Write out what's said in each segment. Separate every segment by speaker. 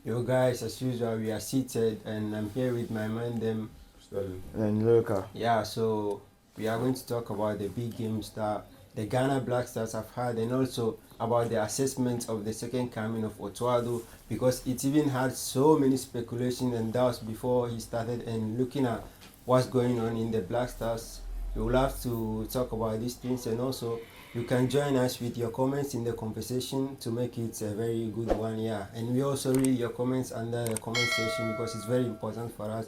Speaker 1: Yo guys, as usual, we are seated and I'm here with my man them.
Speaker 2: Sterling.
Speaker 3: And Lyrica.
Speaker 1: Yeah, so we are going to talk about the big games that the Ghana Black Stars have had and also about the assessment of the second coming of Otuado, because it even had so many speculation and doubts before he started, and looking at what's going on in the Black Stars. We will have to talk about these things, and also you can join us with your comments in the conversation to make it a very good one. Yeah, and we also read your comments under the comment section because it's very important for us.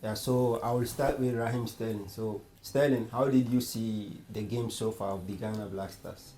Speaker 1: Yeah, so I will start with Raheem Sterling. So Sterling, how did you see the game so far of the Ghana Black Stars?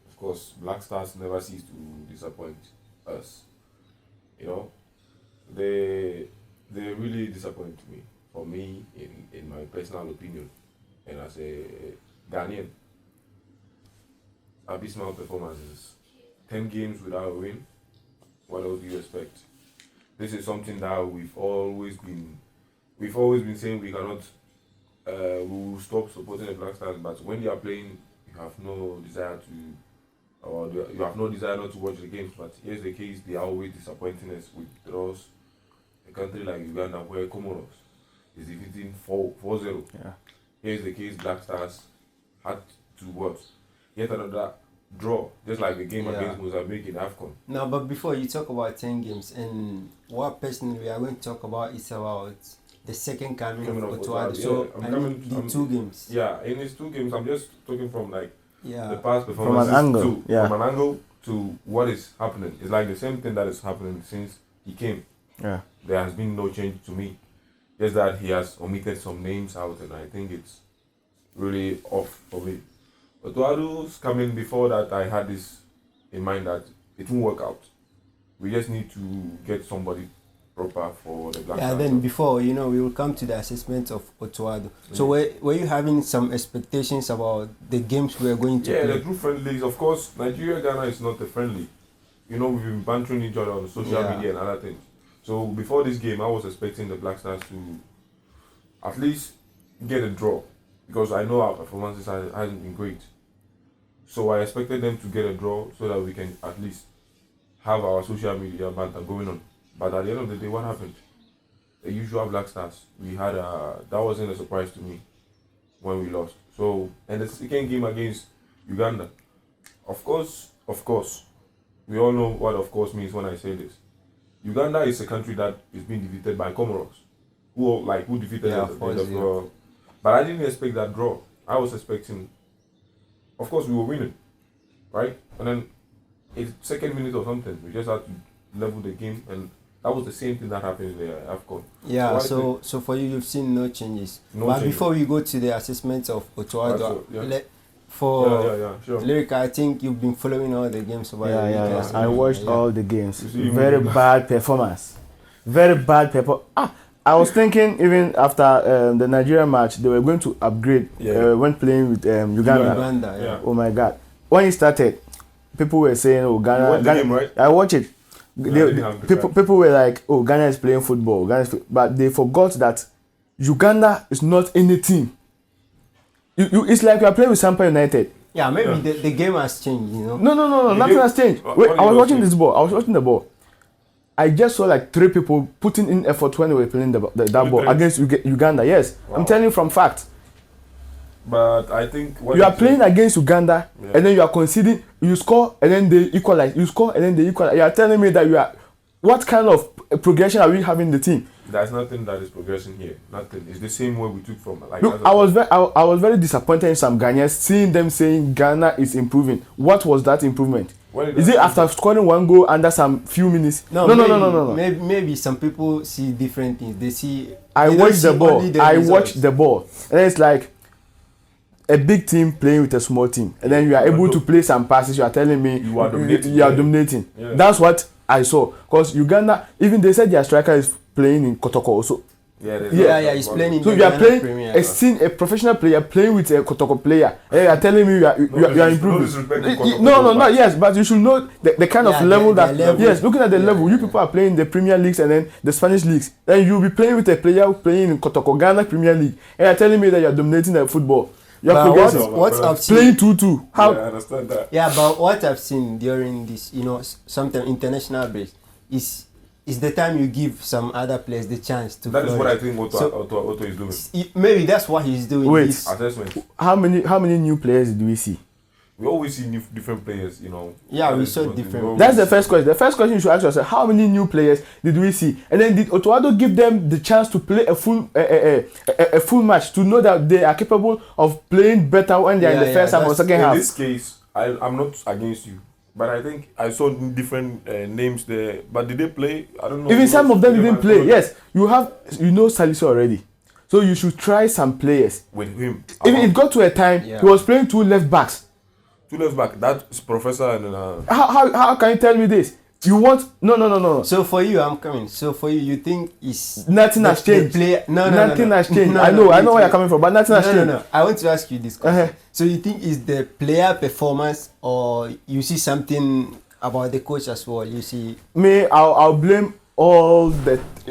Speaker 2: Of course, Black Stars never cease to disappoint us. You know, they really disappoint me. For me, in my personal opinion, and as a Ghanaian, abysmal performances. 10 games without a win. What else do you expect? This is something that we've always been saying we cannot. We will stop supporting the Black Stars, but when they are playing, you have no desire to, or you have no desire not to watch the games. But here's the case: they are always disappointing us with draws. A country like Uganda, where Comoros is defeating 4-0.
Speaker 3: Yeah.
Speaker 2: Here's the case: Black Stars had to what? Yet another draw, just like the game against Mozambique in AFCON.
Speaker 1: No, but before you talk about 10 games, and what personally we are going to talk about is about the second coming of Otuado. So, the 2 games.
Speaker 2: Yeah, in these 2 games, I'm just talking from like the
Speaker 1: Yeah.
Speaker 2: past performances
Speaker 3: From an angle,
Speaker 2: from an angle to what is happening. It's like the same thing that is happening since he came.
Speaker 3: Yeah.
Speaker 2: There has been no change to me. Just that he has omitted some names out, and I think it's really off for me. Otuado's coming before that, I had this in mind that it won't work out. We just need to get somebody proper for the Black
Speaker 1: Yeah,
Speaker 2: Stars.
Speaker 1: then before, we will come to the assessment of Otuado. So were you having some expectations about the games we are going to
Speaker 2: Yeah,
Speaker 1: play?
Speaker 2: the group friendlies, of course. Nigeria Ghana is not a friendly. We've been bantering each other on social media and other things. So before this game, I was expecting the Black Stars to at least get a draw, because I know our performances hasn't been great. So I expected them to get a draw so that we can at least have our social media banter going on. But at the end of the day, what happened? The usual Black Stars. We had that wasn't a surprise to me when we lost. So, and the second game against Uganda, of course, we all know what of course means when I say this. Uganda is a country that is being defeated by Comoros, who defeated us. But I didn't expect that draw. I was expecting, of course, we were winning, right? And then, in second minute or something, we just had to level the game, and that was the same thing that happened in the AFCON.
Speaker 1: Yeah, so for you, you've seen no changes. But before we go to the assessment of Otuado,
Speaker 2: Sure.
Speaker 1: Lyrica, I think you've been following all the games over the weekend.
Speaker 3: I watched all the games. Very bad performance. Very bad I was thinking even after the Nigeria match, they were going to upgrade when playing with Uganda.
Speaker 1: Yeah.
Speaker 3: Oh my God. When it started, people were saying, oh, Ghana.
Speaker 2: You watched the game, right?
Speaker 3: I watched it.
Speaker 2: No,
Speaker 3: People were like, oh, Ghana is playing football. But they forgot that Uganda is not any team. It's like you are playing with Sampa United.
Speaker 1: Yeah, maybe the game has changed,
Speaker 3: No, nothing has changed. Wait, I was watching this ball. I was watching the ball. I just saw like 3 people putting in effort when they were playing that ball against Uganda. Yes, wow. I'm telling you from fact.
Speaker 2: But I think
Speaker 3: you are playing against Uganda, and then you are conceding. You score and then they equalize. You score and then they equalize. You are telling me that you are. What kind of progression are we having in the team?
Speaker 2: There's nothing that is progressing here. Nothing. It's the same way we took from. Like,
Speaker 3: look, I was very disappointed in some Ghanaians seeing them saying Ghana is improving. What was that improvement? Is it after scoring 1 goal under some few minutes?
Speaker 1: No. Maybe some people see different things. They see.
Speaker 3: I watched the ball, and it's like a big team playing with a small team, and then you are able to play some passes. You are telling me you are dominating. Yeah. That's what I saw. Because Uganda, even they said their striker is playing in Kotoko also.
Speaker 1: He's playing in
Speaker 3: so you are playing a professional player playing with a Kotoko player. And you are telling me you are improving. Yes, but you should know the kind of level that. Yes, looking at the level, you people are playing the Premier Leagues and then the Spanish leagues. Then you'll be playing with a player playing in Kotoko Ghana Premier League, and you are telling me that you are dominating the football.
Speaker 1: What I've seen,
Speaker 3: playing 2-2.
Speaker 2: How? Yeah, I understand that.
Speaker 1: Yeah, but what I've seen during this, sometimes international break is it's the time you give some other players the chance to.
Speaker 2: That is what I
Speaker 1: flourish.
Speaker 2: think Otto is doing.
Speaker 1: Maybe that's what he's doing.
Speaker 3: Wait.
Speaker 2: Assessment.
Speaker 3: How many new players do we see?
Speaker 2: We always see different players, you know.
Speaker 1: Yeah, we
Speaker 2: That is
Speaker 1: saw
Speaker 2: what
Speaker 1: different-
Speaker 2: we
Speaker 3: That's the
Speaker 2: always
Speaker 3: first question. The first question you should ask yourself: how many new players did we see? And then did Otuado give them the chance to play a full match to know that they are capable of playing better when they are in the
Speaker 1: Yeah,
Speaker 3: first half or
Speaker 1: that's-
Speaker 3: second
Speaker 2: In
Speaker 3: half?
Speaker 2: this case, I'm not against you, but I think I saw different names there. But did they play? I don't know.
Speaker 3: Even some of them
Speaker 2: Yeah,
Speaker 3: didn't
Speaker 2: I
Speaker 3: play.
Speaker 2: don't-
Speaker 3: Yes, you know Salisu already, so you should try some players.
Speaker 2: With him.
Speaker 3: Even it got to a time
Speaker 1: Yeah.
Speaker 3: he was playing two left backs.
Speaker 2: Two left back. That's Professor and
Speaker 3: How can you tell me this? You want no.
Speaker 1: So for you, I'm coming. So for you, you think it's
Speaker 3: Nothing has changed. Nothing has changed. I know where you're coming from, but nothing has changed.
Speaker 1: No. I want to ask you this question.
Speaker 3: Uh-huh.
Speaker 1: So you think it's the player performance, or you see something about the coach as well? You see,
Speaker 3: Me, I'll blame all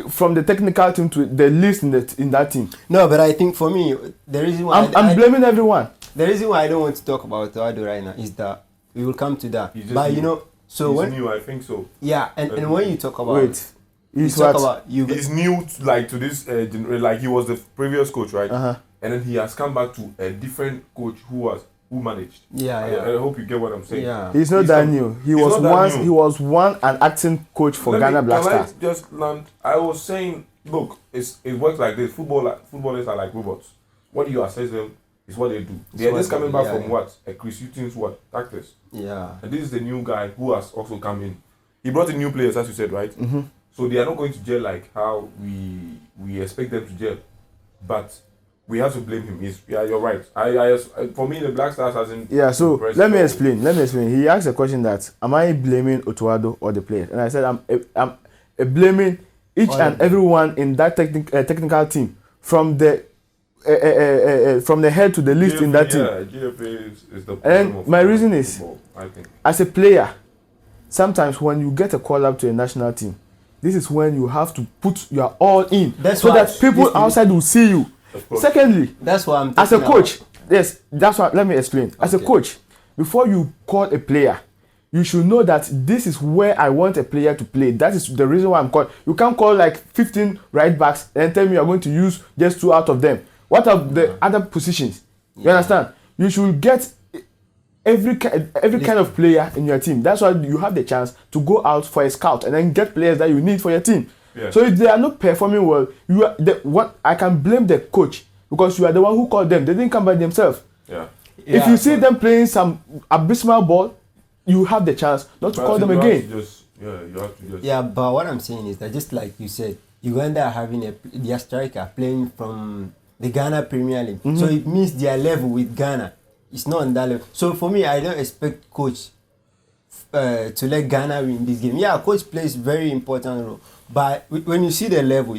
Speaker 3: from the technical team to the least in that team.
Speaker 1: no, but I think for me, the reason why
Speaker 3: I'm blaming everyone.
Speaker 1: the reason why I don't want to talk about Otuado right now is that we will come to that.
Speaker 2: He's just
Speaker 1: But
Speaker 2: new.
Speaker 1: you know, so
Speaker 2: he's
Speaker 1: when
Speaker 2: new, I think so.
Speaker 1: yeah, and when you talk about
Speaker 3: Wait,
Speaker 1: you
Speaker 3: he's
Speaker 1: talk
Speaker 3: what?
Speaker 1: about you
Speaker 2: He's new to this like he was the previous coach, right?
Speaker 3: Uh-huh.
Speaker 2: And then he has come back to a different coach who managed.
Speaker 1: yeah.
Speaker 2: I hope you get what I'm saying.
Speaker 1: Yeah.
Speaker 3: He's not that new. He
Speaker 2: he's
Speaker 3: was
Speaker 2: not that new.
Speaker 3: He was an acting coach for Ghana Black
Speaker 2: Can
Speaker 3: Stars.
Speaker 2: I just land? I was saying, look, it works like this. Footballers are like robots. What you assess them is what they do. They're
Speaker 1: what
Speaker 2: just
Speaker 1: they
Speaker 2: coming
Speaker 1: do,
Speaker 2: back
Speaker 1: yeah,
Speaker 2: from
Speaker 1: yeah.
Speaker 2: what? A Chris Hughton's tactics.
Speaker 1: Yeah.
Speaker 2: And this is the new guy who has also come in. He brought in new players, as you said, right?
Speaker 3: Mm-hmm.
Speaker 2: So they are not going to gel like how we expect them to gel. But we have to blame him. You're right. For me, the Black Stars hasn't.
Speaker 3: Yeah, so
Speaker 2: impressed
Speaker 3: let me
Speaker 2: all.
Speaker 3: explain. He asked a question that am I blaming Otuado or the players? And I said I'm blaming each
Speaker 1: All
Speaker 3: and
Speaker 1: of them.
Speaker 3: everyone in that technical team from the head to the least in that team.
Speaker 2: Yeah, GFA is the
Speaker 3: And
Speaker 2: problem of
Speaker 3: my reason is-
Speaker 2: football, I think.
Speaker 3: As a player, sometimes when you get a call up to a national team, this is when you have to put your all in,
Speaker 1: That's
Speaker 3: so
Speaker 1: why-
Speaker 3: that people
Speaker 1: listen,
Speaker 3: outside will see you.
Speaker 2: Of course.
Speaker 3: Secondly,
Speaker 1: That's what I'm
Speaker 3: as a
Speaker 1: talking
Speaker 3: coach,
Speaker 1: about.
Speaker 3: yes, that's what. Let me explain. As a
Speaker 1: Okay.
Speaker 3: coach, before you call a player, you should know that this is where I want a player to play. That is the reason why I'm calling. You can't call like 15 right backs and tell me you're going to use just 2 out of them. What are the other positions? You
Speaker 1: Yeah.
Speaker 3: understand? You should get every kind of player in your team. That's why you have the chance to go out for a scout and then get players that you need for your team.
Speaker 2: Yeah.
Speaker 3: So if they are not performing well, you are I can blame the coach because you are the one who called them. They didn't come by themselves.
Speaker 2: Yeah.
Speaker 3: If you see them playing some abysmal ball, you have the chance not to
Speaker 2: But
Speaker 3: call them
Speaker 2: you have
Speaker 3: again.
Speaker 2: to you have to just.
Speaker 1: Yeah, but what I'm saying is that just like you said, Uganda are having their striker playing from the Ghana Premier League.
Speaker 3: Mm-hmm.
Speaker 1: So it means their level with Ghana is not on that level. So for me, I don't expect coach to let Ghana win this game. Yeah, coach plays very important role. But when you see the level,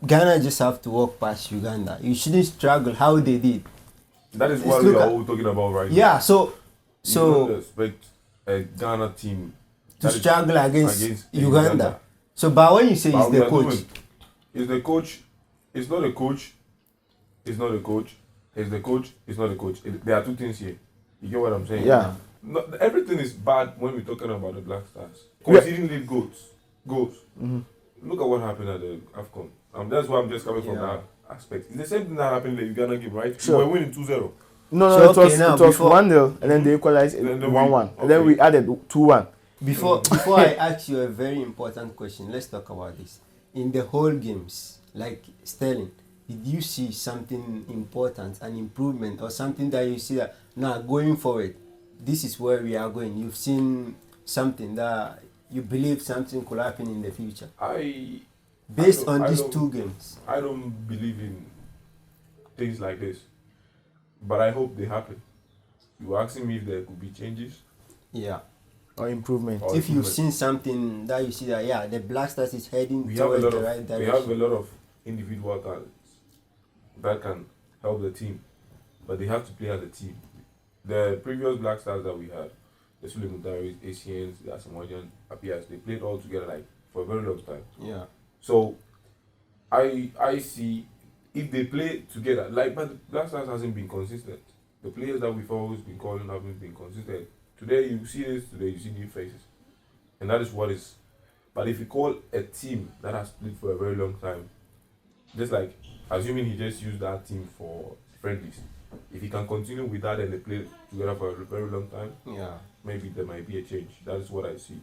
Speaker 1: Ghana just have to walk past Uganda. You shouldn't struggle how they did.
Speaker 2: That is
Speaker 1: Let's
Speaker 2: what we
Speaker 1: look
Speaker 2: are
Speaker 1: at-
Speaker 2: all talking about right now.
Speaker 1: Yeah, so
Speaker 2: You don't expect a Ghana team
Speaker 1: to
Speaker 2: that is
Speaker 1: struggle against Uganda. So but when you say
Speaker 2: But
Speaker 1: it's
Speaker 2: we
Speaker 1: the
Speaker 2: are
Speaker 1: coach,
Speaker 2: doing- It's the coach. It's not a coach. It's not a coach. It's the coach. It's not a coach. There are two things here. You get what I'm saying?
Speaker 3: Yeah.
Speaker 2: No, everything is bad when we're talking about the Black Stars.
Speaker 3: Yeah.
Speaker 2: Conceding lead goals. Look at what happened at the AFCON. That's why I'm just coming from
Speaker 1: Yeah.
Speaker 2: that aspect. It's the same thing that happened in the Uganda game, right?
Speaker 3: Sure.
Speaker 2: We were winning 2-0.
Speaker 3: No,
Speaker 1: So,
Speaker 3: it was
Speaker 1: okay, now,
Speaker 3: it was
Speaker 1: before-
Speaker 3: 1-0 and then they equalized
Speaker 2: Then we-
Speaker 3: 1-1 and then
Speaker 2: okay.
Speaker 3: we added 2-1.
Speaker 1: before I ask you a very important question, let's talk about this. In the whole games, like Sterling, did you see something important, an improvement, or something that you see that now going forward, this is where we are going? You've seen something that you believe something could happen in the future based on these two games.
Speaker 2: I don't believe in things like this, but I hope they happen. You were asking me if there could be changes.
Speaker 1: Yeah.
Speaker 3: Or improvement.
Speaker 2: Or
Speaker 1: If you've
Speaker 2: improvement.
Speaker 1: seen something that you see that the Black Stars is heading
Speaker 2: We have a
Speaker 1: towards
Speaker 2: lot
Speaker 1: the
Speaker 2: of
Speaker 1: right
Speaker 2: we have a
Speaker 1: direction.
Speaker 2: lot of individual talents that can help the team, but they have to play as a team. The previous Black Stars that we had, the Sule Mutaris, ACNs, the Asamoah Apias, they played all together like for a very long time.
Speaker 1: Yeah.
Speaker 2: So I see if they play together, like, but the Black Stars hasn't been consistent. The players that we've always been calling haven't been consistent. Today you see this, today you see new faces, and that is what is But if you call a team that has played for a very long time, just like assuming he just used that team for friendlies, if he can continue with that and they play together for a very long time, maybe there might be a change. That is what I see.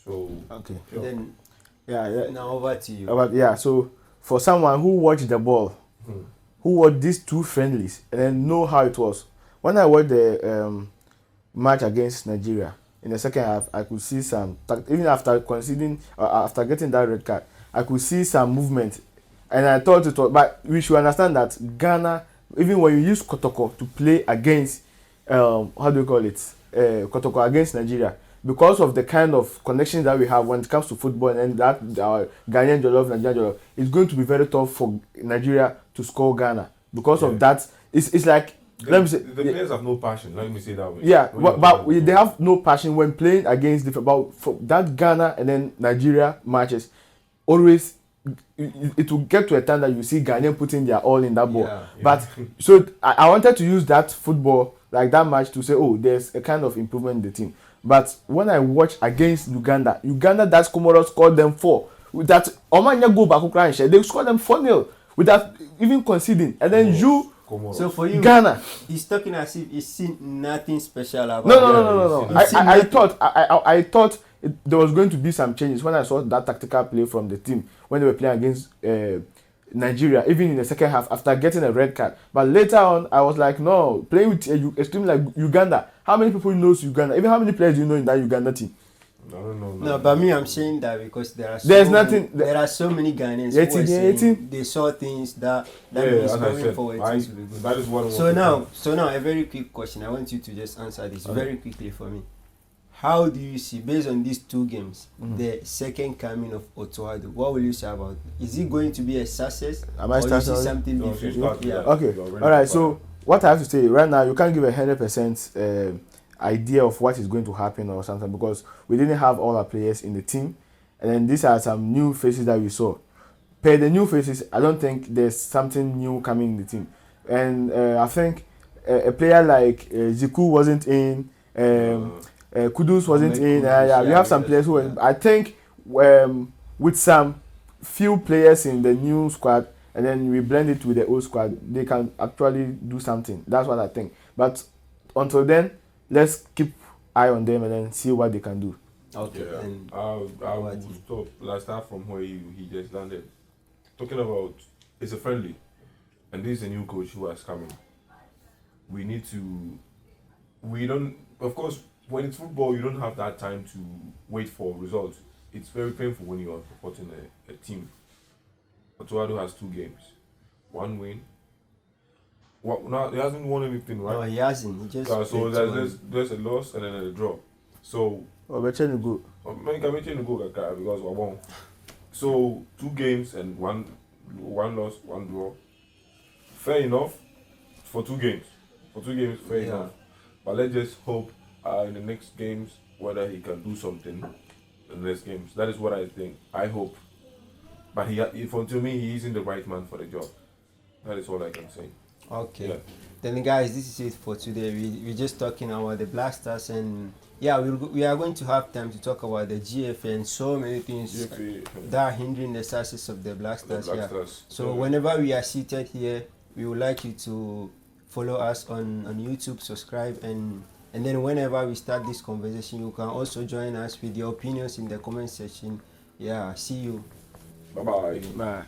Speaker 2: So
Speaker 3: okay.
Speaker 2: Sure.
Speaker 1: Then
Speaker 3: Yeah.
Speaker 1: now over to you.
Speaker 3: So for someone who watched the ball, who watched these two friendlies and then know how it was, when I watched the match against Nigeria in the second half, I could see some, even after conceding, after getting that red card, I could see some movement, and I thought it was. But we should understand that Ghana, even when you use Kotoko to play against, how do you call it, Kotoko against Nigeria, because of the kind of connections that we have when it comes to football, and that Ghanaian Jollof, Nigerian Jollof, it's going to be very tough for Nigeria to score Ghana because of that. It's like, let me say,
Speaker 2: the players have no passion. Let me say that way.
Speaker 3: Yeah, but they have no passion when playing against different. But for that Ghana and then Nigeria matches, always it will get to a time that you see Ghanaian putting their all in that ball.
Speaker 1: Yeah.
Speaker 3: But so I wanted to use that football, like that match, to say, oh, there's a kind of improvement in the team. But when I watch against Uganda, that's Comoros scored them 4. With that Omanya go back, they scored them 4-0 without even conceding, and then
Speaker 1: So for you,
Speaker 3: Ghana,
Speaker 1: he's talking as if he's seen nothing special about.
Speaker 3: No. I thought there was going to be some changes when I saw that tactical play from the team when they were playing against Nigeria, even in the second half after getting a red card. But later on, I was like, no, playing with a team like Uganda. How many people knows Uganda? Even how many players do you know in that Uganda team?
Speaker 2: I don't know.
Speaker 1: No, but me, I'm saying that because there are there are so many Ghanaians who are saying they saw things that is going forward.
Speaker 2: That is what.
Speaker 1: So now a very quick question. I want you to just answer this very quickly for me. How do you see, based on these two games, the second coming of Otuado? What will you say about it? Is it going to be a success? Or you see something different?
Speaker 3: Okay. All right. So what I have to say right now, you can't give 100% idea of what is going to happen or something, because we didn't have all our players in the team, and then these are some new faces that we saw. Per the new faces, I don't think there's something new coming in the team, and I think a player like Ziku wasn't in, Kudus wasn't in. We have some players who I think with some few players in the new squad, and then we blend it with the old squad, they can actually do something. That's what I think. But until then, let's keep eye on them and then see what they can do.
Speaker 1: Okay.
Speaker 2: Yeah. And I will stop. Let's start from where he just landed. Talking about, it's a friendly, and this is a new coach who has come in. Of course, when it's football, you don't have that time to wait for results. It's very painful when you are supporting a team. Otuado has 2 games, 1 win. Now he hasn't won anything, right?
Speaker 1: No, he hasn't. He just
Speaker 2: so there's a loss and then a draw. So
Speaker 3: we're trying to go.
Speaker 2: Because we won. So 2 games and one loss, 1 draw. Fair enough for 2 games. Fair enough. But let's just hope in the next games whether he can do something in the next games. That is what I think. I hope. But to me, he isn't the right man for the job. That is all I can say.
Speaker 1: Okay. Yeah. Then guys, this is it for today. We're just talking about the Black Stars, and we are going to have time to talk about the GFA and so many things that are hindering the success of the Black Stars. So whenever we are seated here, we would like you to follow us on YouTube, subscribe, and then whenever we start this conversation, you can also join us with your opinions in the comment section. Yeah, see you.
Speaker 2: Bye-bye.
Speaker 3: Bye.